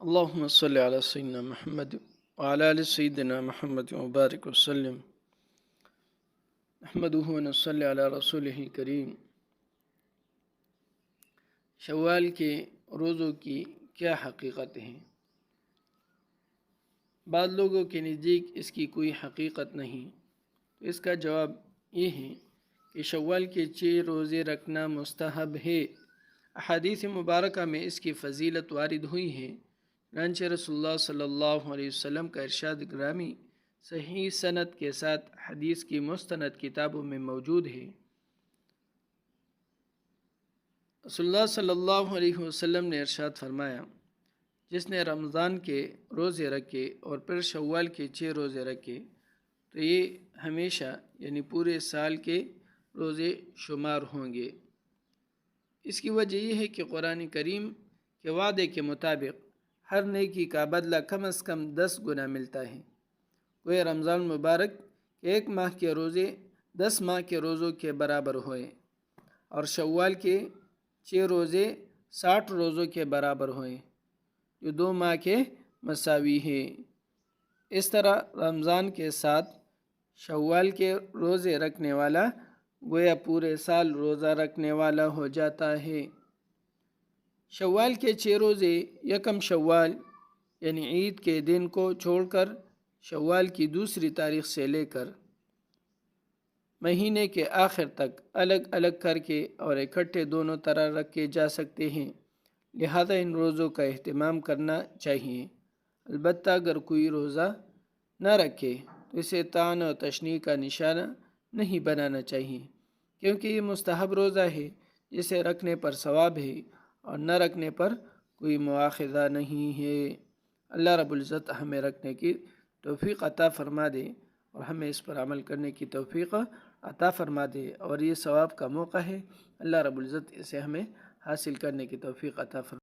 اللهم صل على سيدنا محمد وعلى آل سيدنا محمد وبارك وسلم نحمده ونصلي على رسوله الکریم۔ شوال کے روزوں کی کیا حقیقت ہیں؟ بعض لوگوں کے نزدیک اس کی کوئی حقیقت نہیں، تو اس کا جواب یہ ہے کہ شوال کے 6 روزے رکھنا مستحب ہے۔ احادیث مبارکہ میں اس کی فضیلت وارد ہوئی ہے۔ چنانچہ رسول اللہ صلی اللہ علیہ وسلم کا ارشاد گرامی صحیح سند کے ساتھ حدیث کی مستند کتابوں میں موجود ہے۔ رسول اللہ صلی اللہ علیہ وسلم نے ارشاد فرمایا، جس نے رمضان کے روزے رکھے اور پھر شوال کے 6 روزے رکھے تو یہ ہمیشہ یعنی پورے سال کے روزے شمار ہوں گے۔ اس کی وجہ یہ ہے کہ قرآن کریم کے وعدے کے مطابق ہر نیکی کا بدلہ کم از کم 10 گنا ملتا ہے۔ کوئی رمضان مبارک کے 1 ماہ کے روزے 10 ماہ کے روزوں کے برابر ہوئے اور شوال کے 6 روزے 60 روزوں کے برابر ہوئے، جو 2 ماہ کے مساوی ہے۔ اس طرح رمضان کے ساتھ شوال کے روزے رکھنے والا گویا پورے سال روزہ رکھنے والا ہو جاتا ہے۔ شوال کے 6 روزے یکم شوال یعنی عید کے دن کو چھوڑ کر شوال کی دوسری تاریخ سے لے کر مہینے کے آخر تک الگ الگ کر کے اور اکٹھے دونوں طرح رکھے جا سکتے ہیں، لہذا ان روزوں کا اہتمام کرنا چاہیے۔ البتہ اگر کوئی روزہ نہ رکھے تو اسے طعن و تشنیع کا نشانہ نہیں بنانا چاہیے، کیونکہ یہ مستحب روزہ ہے جسے رکھنے پر ثواب ہے اور نہ رکھنے پر کوئی مواخذہ نہیں ہے۔ اللہ رب العزت ہمیں رکھنے کی توفیق عطا فرما دے اور ہمیں اس پر عمل کرنے کی توفیق عطا فرما دے، اور یہ ثواب کا موقع ہے۔ اللہ رب العزت اسے ہمیں حاصل کرنے کی توفیق عطا فرما دے۔